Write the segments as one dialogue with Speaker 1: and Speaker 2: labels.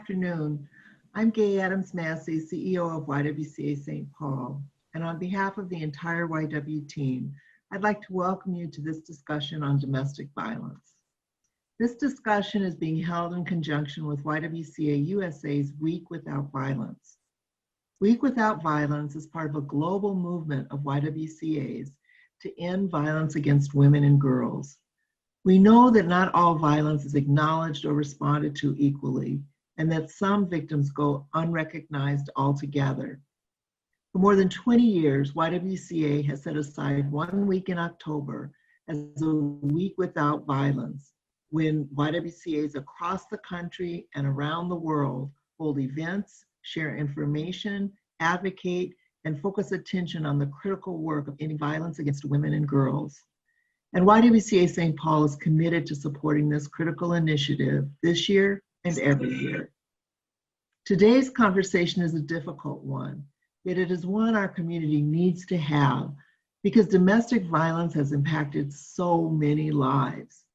Speaker 1: afternoon. I'm Gay Adams-Massey, CEO of YWCA St. Paul, and on behalf of the entire YW team, I'd like to welcome you to this discussion on domestic violence. This discussion is being held in conjunction with YWCA USA's Week Without Violence. Week Without Violence is part of a global movement of YWCAs to end violence against women and girls. We know that not all violence is acknowledged or responded to equally, and that some victims go unrecognized altogether. For more than 20 years, YWCA has set aside 1 week in October as a week without violence, when YWCAs across the country and around the world hold events, share information, advocate, and focus attention on the critical work of ending violence against women and girls. And YWCA St. Paul is committed to supporting this critical initiative this year and every year. Today's conversation is a difficult one, yet it is one our community needs to have because domestic violence has impacted so many lives.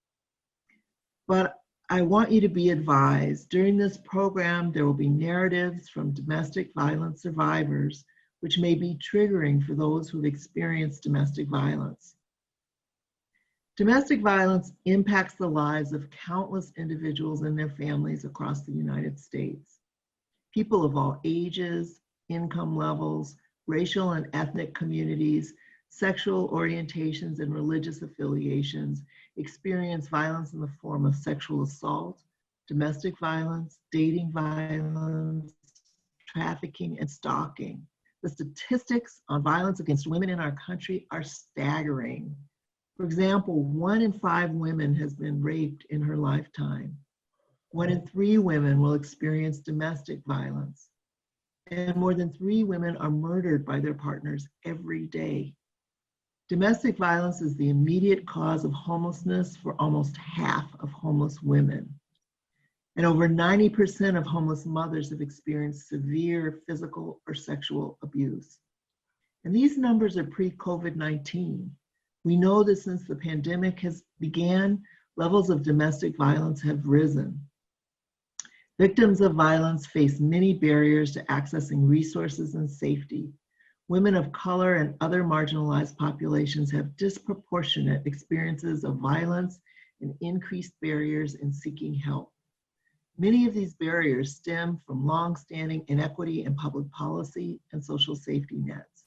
Speaker 1: But I want you to be advised, during this program, there will be narratives from domestic violence survivors, which may be triggering for those who've experienced domestic violence. Domestic violence impacts the lives of countless individuals and their families across the United States. People of all ages, income levels, racial and ethnic communities, sexual orientations, and religious affiliations experience violence in the form of sexual assault, domestic violence, dating violence, trafficking, and stalking. The statistics on violence against women in our country are staggering. For example, 1 in 5 women has been raped in her lifetime. 1 in 3 women will experience domestic violence. And more than 3 women are murdered by their partners every day. Domestic violence is the immediate cause of homelessness for almost half of homeless women. And over 90% of homeless mothers have experienced severe physical or sexual abuse. And these numbers are pre-COVID-19. We know that since the pandemic has began, levels of domestic violence have risen. Victims of violence face many barriers to accessing resources and safety. Women of color and other marginalized populations have disproportionate experiences of violence and increased barriers in seeking help. Many of these barriers stem from long-standing inequity in public policy and social safety nets.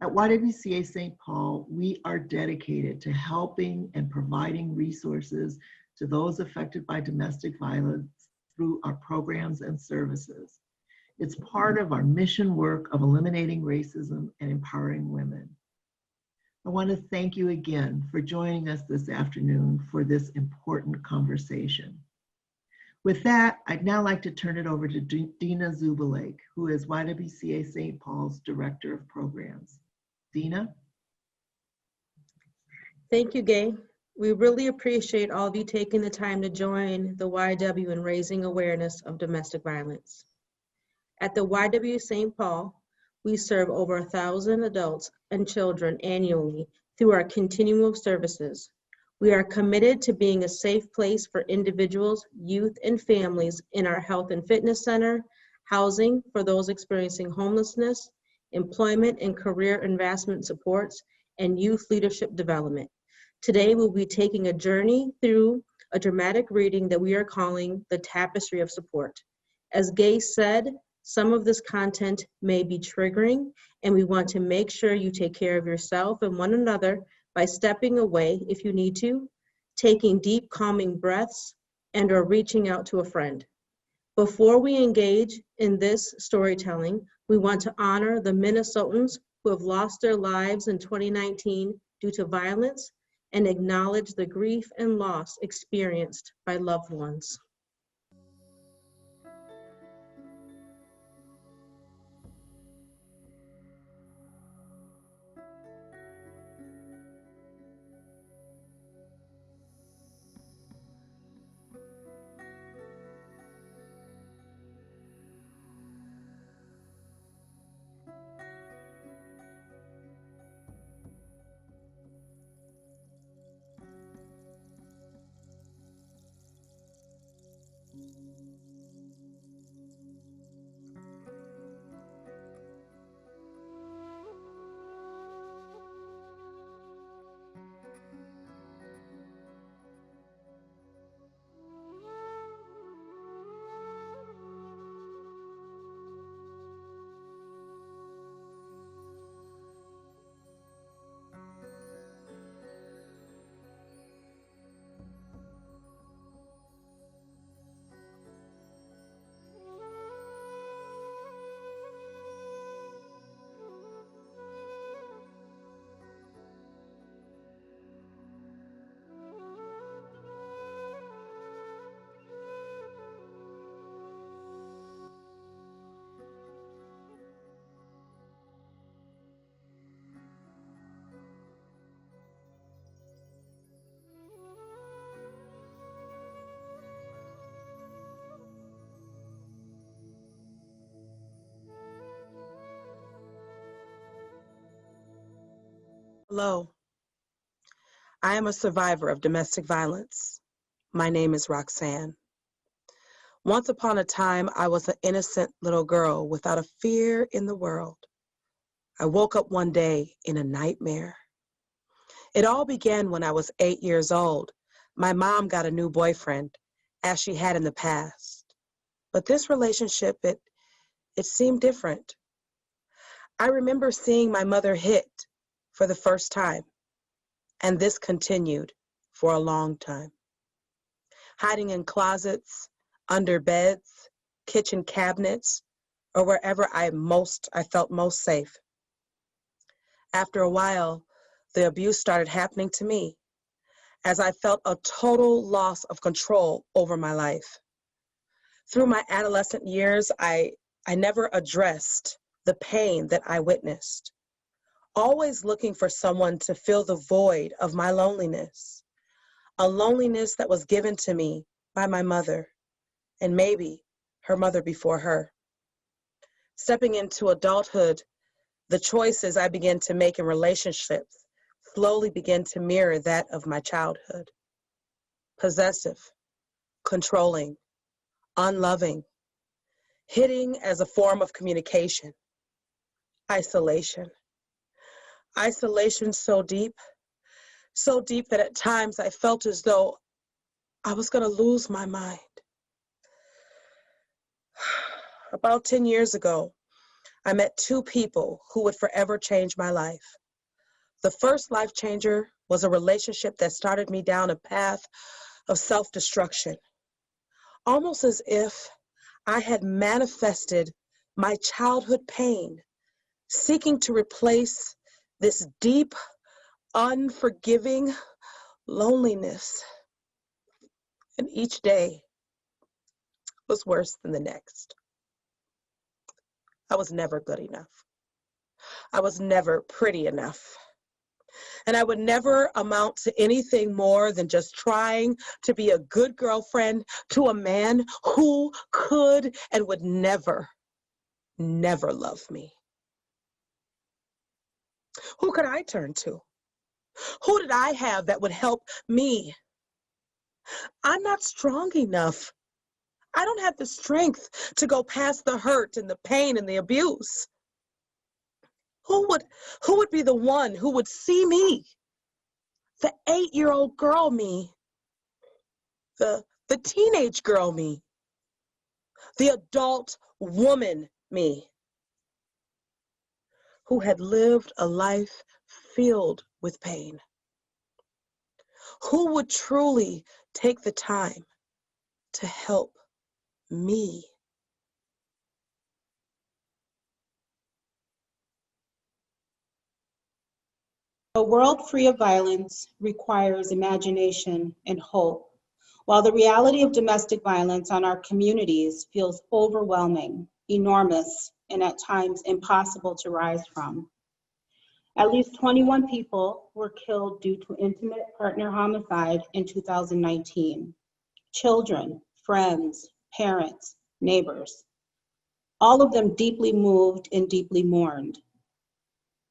Speaker 1: At YWCA St. Paul, we are dedicated to helping and providing resources to those affected by domestic violence through our programs and services. It's part of our mission work of eliminating racism and empowering women. I want to thank you again for joining us this afternoon for this important conversation. With that, I'd now like to turn it over to Dina Zubalake, who is YWCA St. Paul's Director of Programs. Dina?
Speaker 2: Thank you, Gay. We really appreciate all of you taking the time to join the YW in raising awareness of domestic violence. At the YW St. Paul, we serve over 1,000 adults and children annually through our continuum of services. We are committed to being a safe place for individuals, youth, and families in our health and fitness center, housing for those experiencing homelessness, employment and career advancement supports, and youth leadership development. Today, we'll be taking a journey through a dramatic reading that we are calling The Tapestry of Support. As Gay said, some of this content may be triggering, and we want to make sure you take care of yourself and one another by stepping away if you need to, taking deep calming breaths, and or reaching out to a friend. Before we engage in this storytelling, we want to honor the Minnesotans who have lost their lives in 2019 due to violence and acknowledge the grief and loss experienced by loved ones.
Speaker 3: Hello, I am a survivor of domestic violence. My name is Roxanne. Once upon a time, I was an innocent little girl without a fear in the world. I woke up one day in a nightmare. It all began when I was 8 years old. My mom got a new boyfriend, as she had in the past. But this relationship, it seemed different. I remember seeing my mother hit for the first time, and this continued for a long time. Hiding in closets, under beds, kitchen cabinets, or wherever I felt most safe. After a while, the abuse started happening to me as I felt a total loss of control over my life. Through my adolescent years, I never addressed the pain that I witnessed, always looking for someone to fill the void of my loneliness, a loneliness that was given to me by my mother, and maybe her mother before her. Stepping into adulthood, the choices I began to make in relationships slowly began to mirror that of my childhood. Possessive, controlling, unloving, hitting as a form of communication, isolation. Isolation so deep that at times I felt as though I was going to lose my mind. About 10 years ago, I met two people who would forever change my life. The first life changer was a relationship that started me down a path of self-destruction, almost as if I had manifested my childhood pain, seeking to replace this deep, unforgiving loneliness. And each day was worse than the next. I was never good enough. I was never pretty enough. And I would never amount to anything more than just trying to be a good girlfriend to a man who could and would never, never love me. Who could I turn to? Who did I have that would help me? I'm not strong enough. I don't have the strength to go past the hurt and the pain and the abuse. Who would be the one who would see me? The 8-year-old girl me, the teenage girl me, the adult woman me, who had lived a life filled with pain. Who would truly take the time to help me?
Speaker 4: A world free of violence requires imagination and hope, while the reality of domestic violence on our communities feels overwhelming, enormous, and at times impossible to rise from. At least 21 people were killed due to intimate partner homicide in 2019. Children, friends, parents, neighbors, all of them deeply moved and deeply mourned.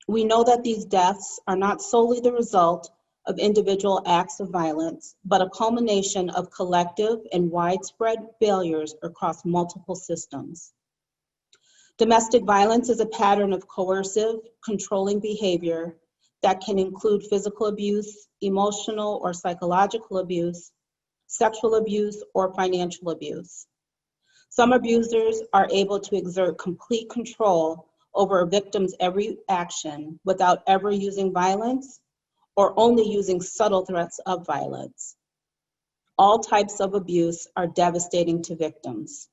Speaker 4: We know that these deaths are not solely the result of individual acts of violence, but a culmination of collective and widespread failures across multiple systems. Domestic violence is a pattern of coercive, controlling behavior that can include physical abuse, emotional or psychological abuse, sexual abuse, or financial abuse. Some abusers are able to exert complete control over a victim's every action without ever using violence or only using subtle threats of violence. All types of abuse are devastating to victims.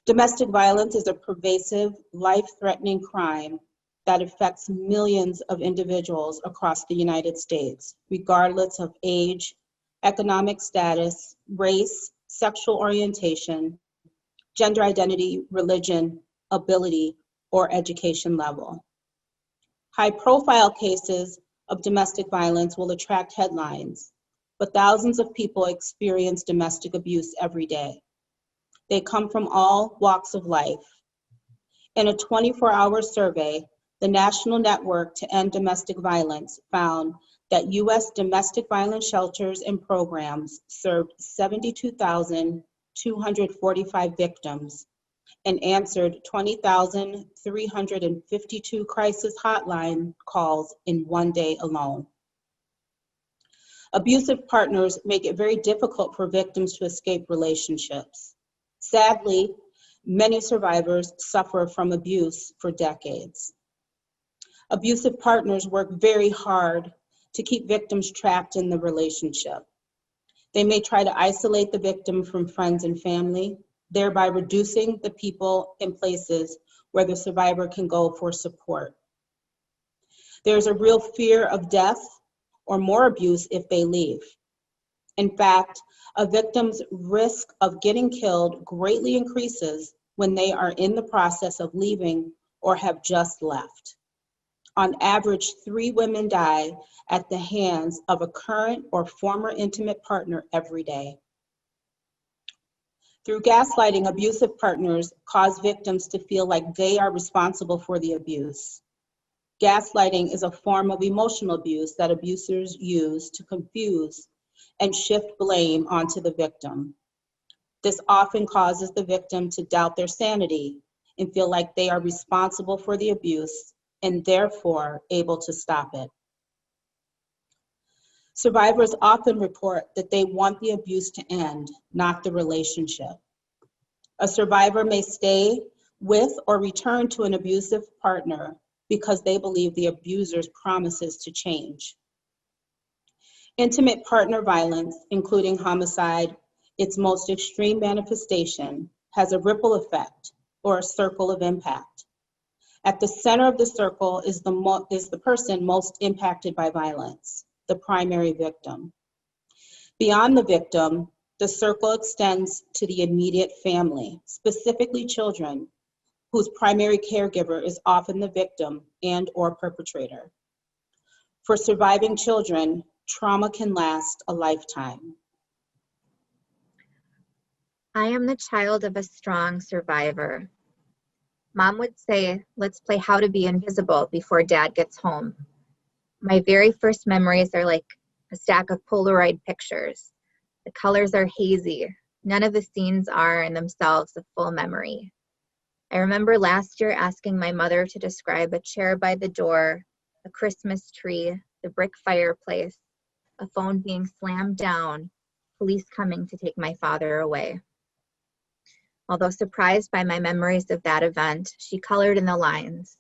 Speaker 4: Domestic violence is a pervasive, life-threatening crime that affects millions of individuals across the United States, regardless of age, economic status, race, sexual orientation, gender identity, religion, ability, or education level. High-profile cases of domestic violence will attract headlines, but thousands of people experience domestic abuse every day. They come from all walks of life. In a 24-hour survey, the National Network to End Domestic Violence found that U.S. domestic violence shelters and programs served 72,245 victims and answered 20,352 crisis hotline calls in one day alone. Abusive partners make it very difficult for victims to escape relationships. Sadly, many survivors suffer from abuse for decades. Abusive partners work very hard to keep victims trapped in the relationship. They may try to isolate the victim from friends and family, thereby reducing the people and places where the survivor can go for support. There's a real fear of death or more abuse if they leave. In fact, a victim's risk of getting killed greatly increases when they are in the process of leaving or have just left. On average, 3 women die at the hands of a current or former intimate partner every day. Through gaslighting, abusive partners cause victims to feel like they are responsible for the abuse. Gaslighting is a form of emotional abuse that abusers use to confuse and shift blame onto the victim. This often causes the victim to doubt their sanity and feel like they are responsible for the abuse and therefore able to stop it. Survivors often report that they want the abuse to end, not the relationship. A survivor may stay with or return to an abusive partner because they believe the abuser's promises to change. Intimate partner violence, including homicide, its most extreme manifestation, has a ripple effect or a circle of impact. At the center of the circle is the person most impacted by violence, the primary victim. Beyond the victim, the circle extends to the immediate family, specifically children, whose primary caregiver is often the victim and/or perpetrator. For surviving children, trauma can last a lifetime.
Speaker 5: I am the child of a strong survivor. Mom would say, let's play how to be invisible before Dad gets home. My very first memories are like a stack of Polaroid pictures. The colors are hazy. None of the scenes are in themselves a full memory. I remember last year asking my mother to describe a chair by the door, a Christmas tree, the brick fireplace, a phone being slammed down, police coming to take my father away. Although surprised by my memories of that event, she colored in the lines,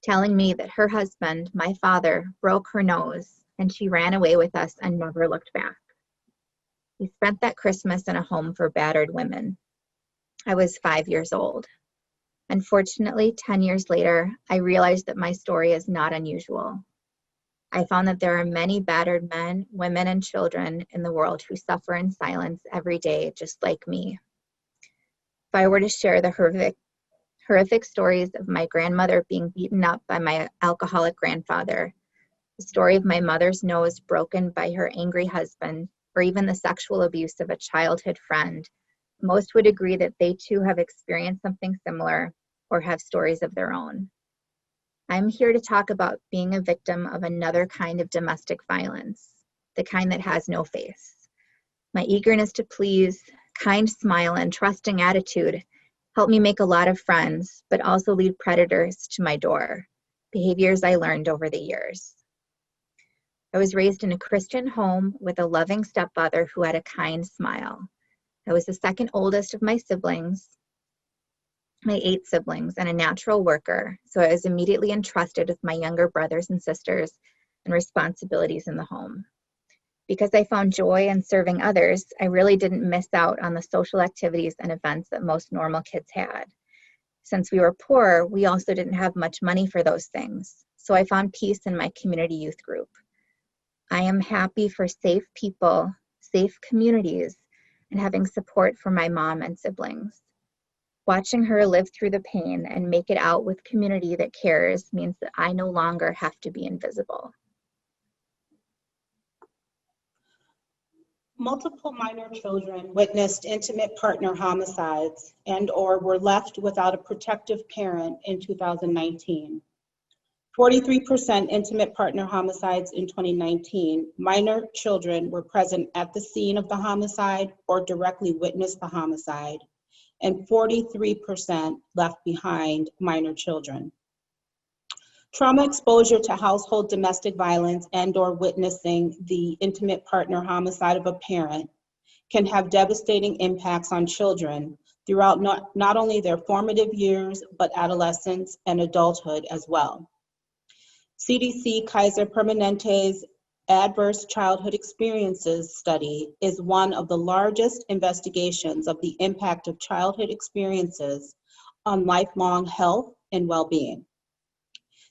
Speaker 5: telling me that her husband, my father, broke her nose and she ran away with us and never looked back. We spent that Christmas in a home for battered women. I was 5 years old. Unfortunately, 10 years later, I realized that my story is not unusual. I found that there are many battered men, women, and children in the world who suffer in silence every day, just like me. If I were to share the horrific stories of my grandmother being beaten up by my alcoholic grandfather, the story of my mother's nose broken by her angry husband, or even the sexual abuse of a childhood friend, most would agree that they too have experienced something similar or have stories of their own. I'm here to talk about being a victim of another kind of domestic violence, the kind that has no face. My eagerness to please, kind smile, and trusting attitude helped me make a lot of friends, but also lead predators to my door, behaviors I learned over the years. I was raised in a Christian home with a loving stepfather who had a kind smile. I was the second oldest of my 8 siblings, and a natural worker, so I was immediately entrusted with my younger brothers and sisters and responsibilities in the home. Because I found joy in serving others, I really didn't miss out on the social activities and events that most normal kids had. Since we were poor, we also didn't have much money for those things, so I found peace in my community youth group. I am happy for safe people, safe communities, and having support from my mom and siblings. Watching her live through the pain and make it out with community that cares means that I no longer have to be invisible.
Speaker 4: Multiple minor children witnessed intimate partner homicides and/or were left without a protective parent in 2019. 43% intimate partner homicides in 2019. Minor children were present at the scene of the homicide or directly witnessed the homicide, and 43% left behind minor children. Trauma exposure to household domestic violence and/or witnessing the intimate partner homicide of a parent can have devastating impacts on children throughout not only their formative years, but adolescence and adulthood as well. CDC Kaiser Permanente's Adverse Childhood Experiences study is one of the largest investigations of the impact of childhood experiences on lifelong health and well-being.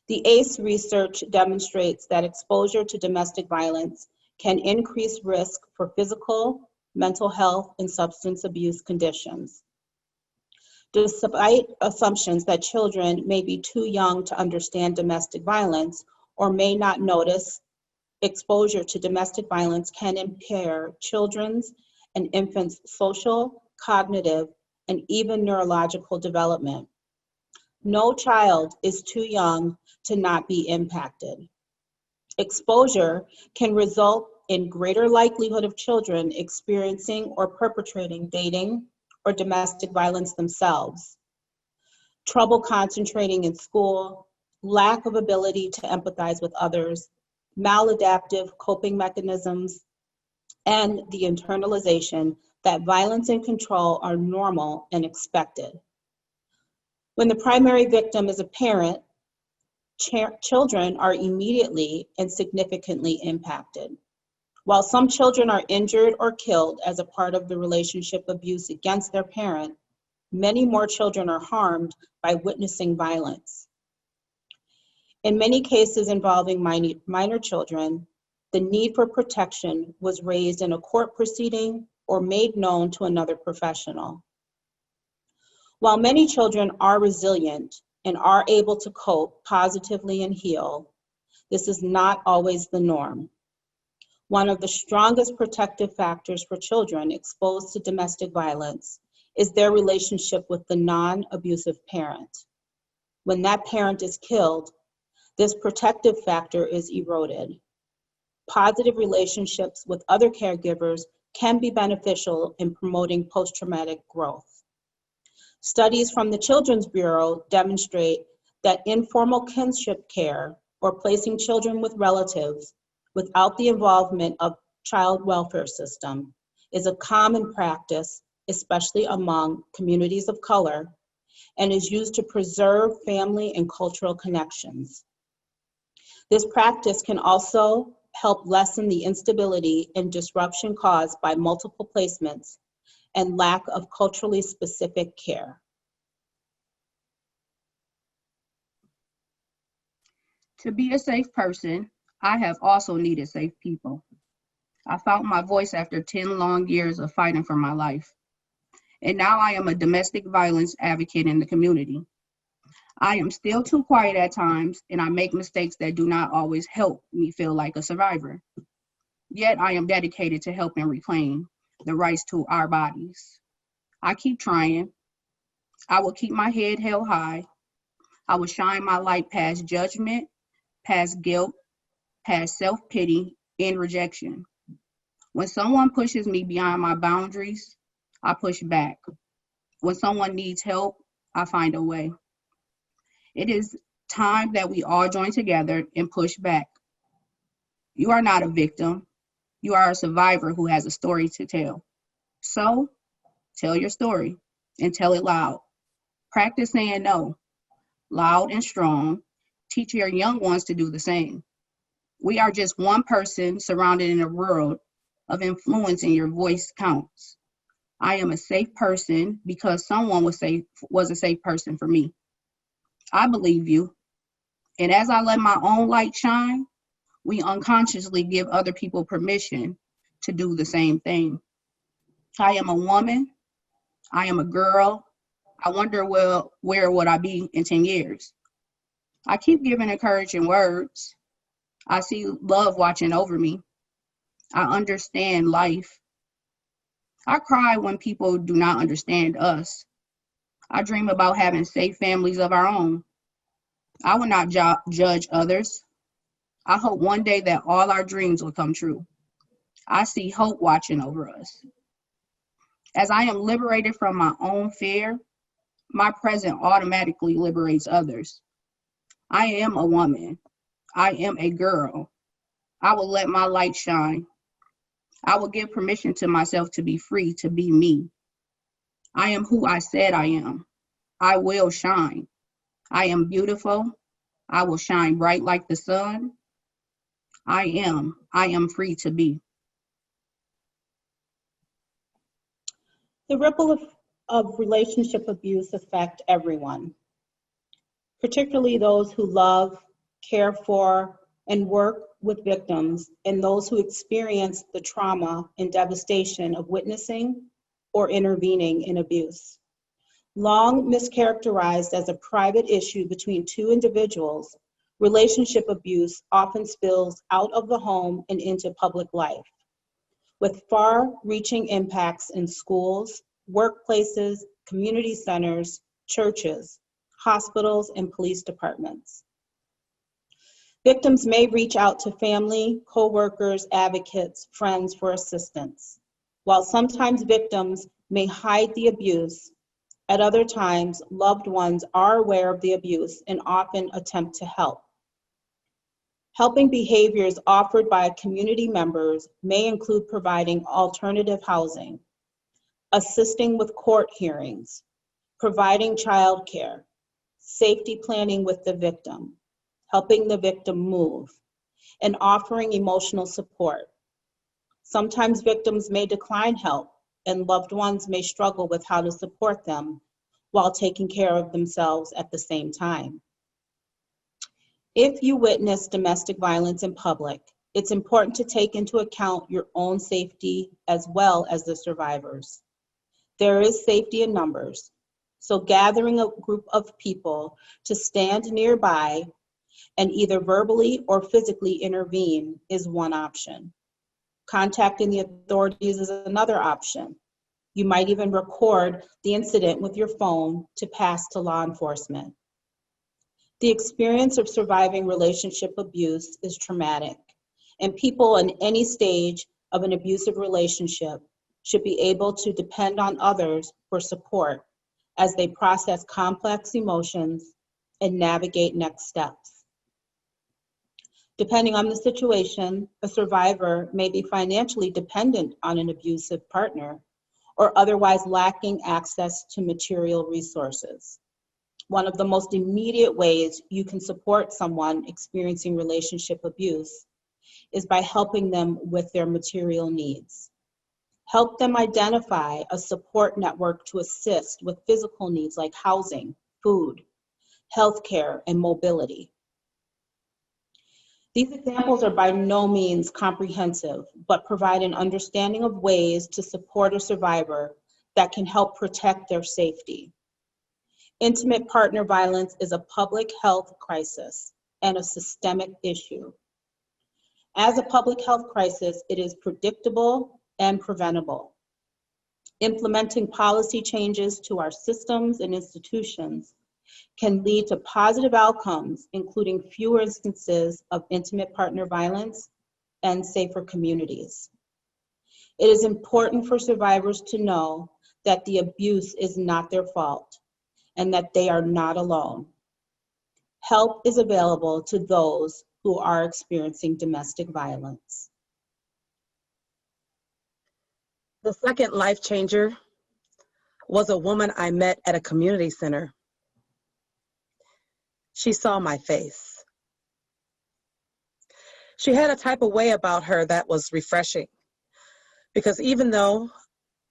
Speaker 4: The ACE research demonstrates that exposure to domestic violence can increase risk for physical, mental health, and substance abuse conditions. Despite assumptions that children may be too young to understand domestic violence or may not notice, exposure to domestic violence can impair children's and infants' social, cognitive, and even neurological development. No child is too young to not be impacted. Exposure can result in greater likelihood of children experiencing or perpetrating dating or domestic violence themselves, trouble concentrating in school, lack of ability to empathize with others, maladaptive coping mechanisms, and the internalization that violence and control are normal and expected. When the primary victim is a parent, children are immediately and significantly impacted. While some children are injured or killed as a part of the relationship abuse against their parent, many more children are harmed by witnessing violence. In many cases involving minor children, the need for protection was raised in a court proceeding or made known to another professional. While many children are resilient and are able to cope positively and heal, this is not always the norm. One of the strongest protective factors for children exposed to domestic violence is their relationship with the non-abusive parent. When that parent is killed, this protective factor is eroded. Positive relationships with other caregivers can be beneficial in promoting post-traumatic growth. Studies from the Children's Bureau demonstrate that informal kinship care or placing children with relatives without the involvement of child welfare system is a common practice, especially among communities of color, and is used to preserve family and cultural connections. This practice can also help lessen the instability and disruption caused by multiple placements and lack of culturally specific care.
Speaker 6: To be a safe person, I have also needed safe people. I found my voice after 10 long years of fighting for my life. And now I am a domestic violence advocate in the community. I am still too quiet at times, and I make mistakes that do not always help me feel like a survivor. Yet I am dedicated to helping reclaim the rights to our bodies. I keep trying. I will keep my head held high. I will shine my light past judgment, past guilt, past self-pity, and rejection. When someone pushes me beyond my boundaries, I push back. When someone needs help, I find a way. It is time that we all join together and push back. You are not a victim. You are a survivor who has a story to tell. So, tell your story and tell it loud. Practice saying no, loud and strong. Teach your young ones to do the same. We are just one person surrounded in a world of influence, and your voice counts. I am a safe person because someone was a safe person for me. I believe you. And as I let my own light shine, we unconsciously give other people permission to do the same thing. I am a woman. I am a girl. I wonder, well, where would I be in 10 years? I keep giving encouraging words. I see love watching over me. I understand life. I cry when people do not understand us. I dream about having safe families of our own. I will not judge others. I hope one day that all our dreams will come true. I see hope watching over us. As I am liberated from my own fear, my present automatically liberates others. I am a woman. I am a girl. I will let my light shine. I will give permission to myself to be free, to be me. I am who I said I am. I will shine. I am beautiful. I will shine bright like the sun. I am free to be.
Speaker 4: The ripple of relationship abuse affect everyone, particularly those who love, care for, and work with victims, and those who experience the trauma and devastation of witnessing or intervening in abuse. Long mischaracterized as a private issue between two individuals, relationship abuse often spills out of the home and into public life, with far-reaching impacts in schools, workplaces, community centers, churches, hospitals, and police departments. Victims may reach out to family, co-workers, advocates, friends for assistance. While sometimes victims may hide the abuse, at other times, loved ones are aware of the abuse and often attempt to help. Helping behaviors offered by community members may include providing alternative housing, assisting with court hearings, providing childcare, safety planning with the victim, helping the victim move, and offering emotional support. Sometimes victims may decline help, and loved ones may struggle with how to support them while taking care of themselves at the same time. If you witness domestic violence in public, it's important to take into account your own safety as well as the survivors. There is safety in numbers, so gathering a group of people to stand nearby and either verbally or physically intervene is one option. Contacting the authorities is another option. You might even record the incident with your phone to pass to law enforcement. The experience of surviving relationship abuse is traumatic, and people in any stage of an abusive relationship should be able to depend on others for support as they process complex emotions and navigate next steps. Depending on the situation, a survivor may be financially dependent on an abusive partner or otherwise lacking access to material resources. One of the most immediate ways you can support someone experiencing relationship abuse is by helping them with their material needs. Help them identify a support network to assist with physical needs like housing, food, healthcare, and mobility. These examples are by no means comprehensive, but provide an understanding of ways to support a survivor that can help protect their safety. Intimate partner violence is a public health crisis and a systemic issue. As a public health crisis, it is predictable and preventable. Implementing policy changes to our systems and institutions can lead to positive outcomes, including fewer instances of intimate partner violence and safer communities. It is important for survivors to know that the abuse is not their fault and that they are not alone. Help is available to those who are experiencing domestic violence.
Speaker 3: The second life changer was a woman I met at a community center. She saw my face. She had a type of way about her that was refreshing, because even though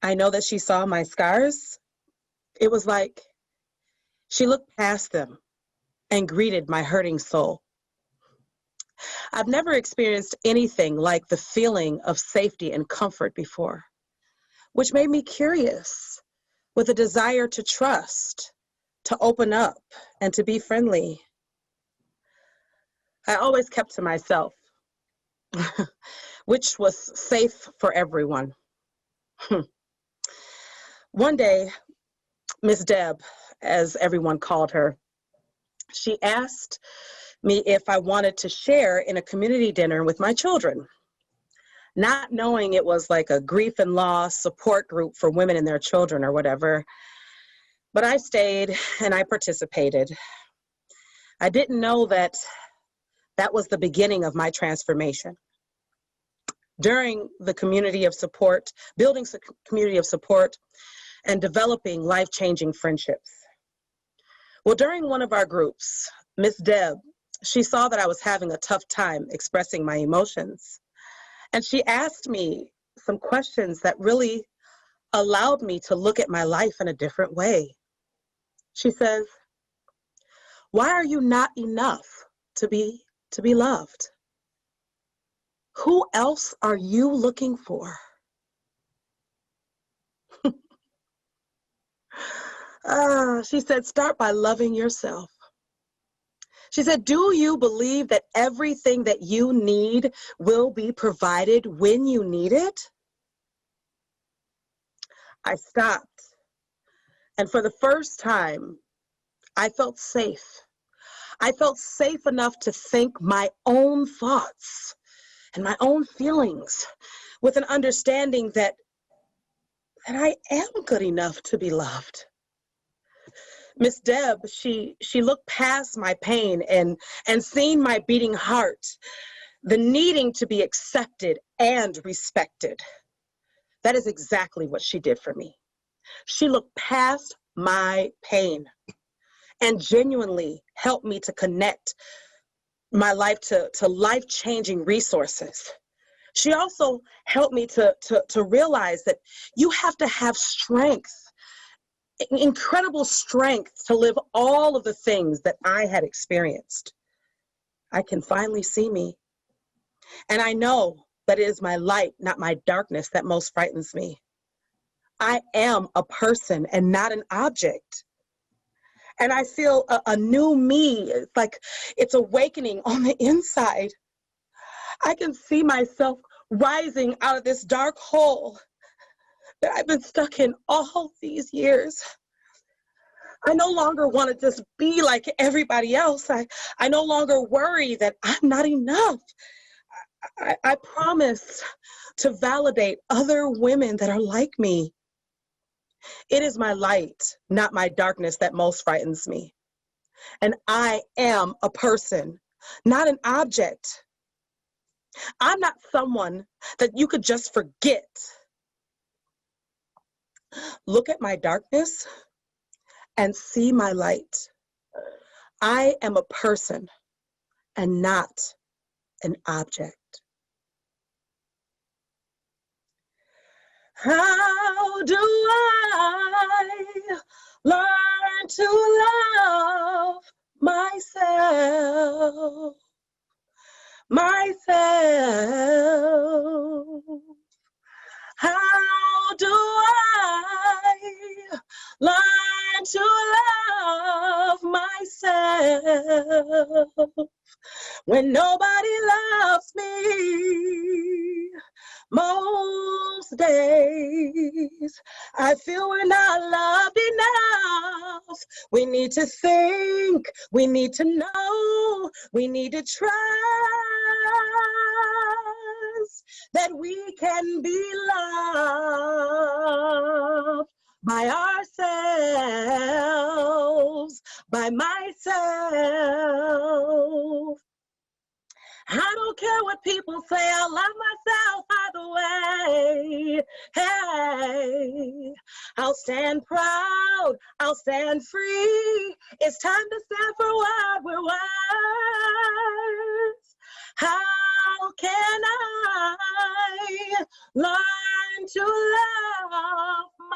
Speaker 3: I know that she saw my scars, it was like she looked past them and greeted my hurting soul. I've never experienced anything like the feeling of safety and comfort before, which made me curious, with a desire to trust, to open up, and to be friendly. I always kept to myself, which was safe for everyone. One day, Miss Deb, as everyone called her, She asked me if I wanted to share in a community dinner with my children, not knowing it was like a grief and loss support group for women and their children or whatever. But I stayed and I participated. I didn't know that that was the beginning of my transformation. During the community of support, building a community of support and developing life-changing friendships. Well, during one of our groups, Miss Deb, she saw that I was having a tough time expressing my emotions. And she asked me some questions that really allowed me to look at my life in a different way. She says, "Why are you not enough to be loved? Who else are you looking for?" She said, "Start by loving yourself." She said, "Do you believe that everything that you need will be provided when you need it?" I stopped. And for the first time, I felt safe. I felt safe enough to think my own thoughts and my own feelings with an understanding that I am good enough to be loved. Miss Deb, she looked past my pain and seen my beating heart, the needing to be accepted and respected. That is exactly what she did for me. She looked past my pain and genuinely helped me to connect my life to life-changing resources. She also helped me to realize that you have to have strength, incredible strength, to live all of the things that I had experienced. I can finally see me. And I know that it is my light, not my darkness, that most frightens me. I am a person and not an object. And I feel a new me. It's like it's awakening on the inside. I can see myself rising out of this dark hole that I've been stuck in all these years. I no longer want to just be like everybody else. I no longer worry that I'm not enough. I promise to validate other women that are like me. It is my light, not my darkness, that most frightens me. And I am a person, not an object. I'm not someone that you could just forget. Look at my darkness and see my light. I am a person and not an object. How do I learn to love myself? How do I learn to love myself when nobody loves me? Most days I feel we're not loved enough. We need to think, we need to know, we need to trust that we can be loved by ourselves, by myself. I don't care what people say, I love myself either way. Hey, I'll stand proud, I'll stand free. It's time to stand for what we're worth. How can I learn to love myself?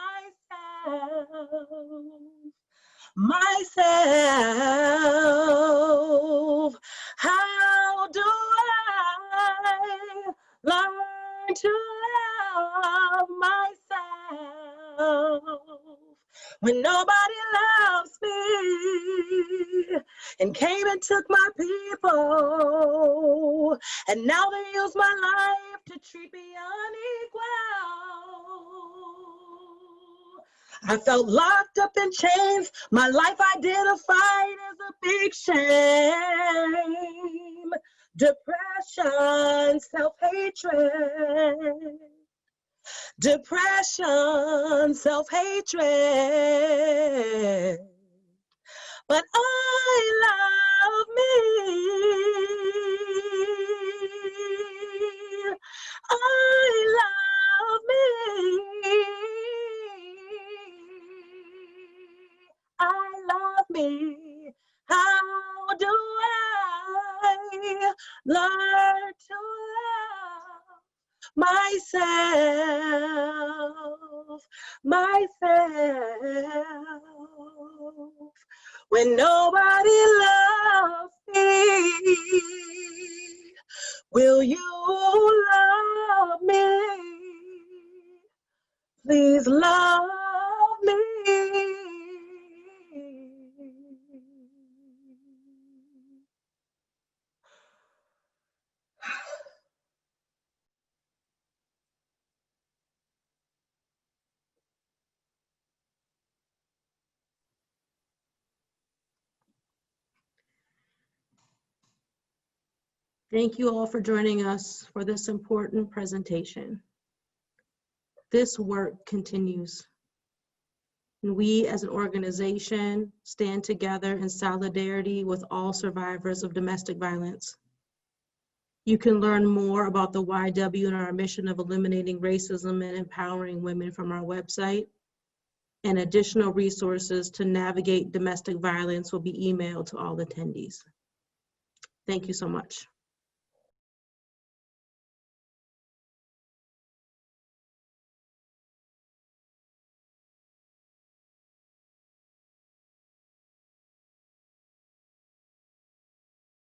Speaker 3: How do I learn to love myself when nobody loves me and came and took my people, and now they use my life to treat me unequal? I felt locked up in chains, my life identified as a big shame. Depression, self-hatred. Depression, self-hatred. But I love me. I love me. I love me. How do I learn to love myself, when nobody loves me? Will you love me? Please love me.
Speaker 2: Thank you all for joining us for this important presentation. This work continues, and we as an organization stand together in solidarity with all survivors of domestic violence. You can learn more about the YW and our mission of eliminating racism and empowering women from our website, and additional resources to navigate domestic violence will be emailed to all attendees. Thank you so much.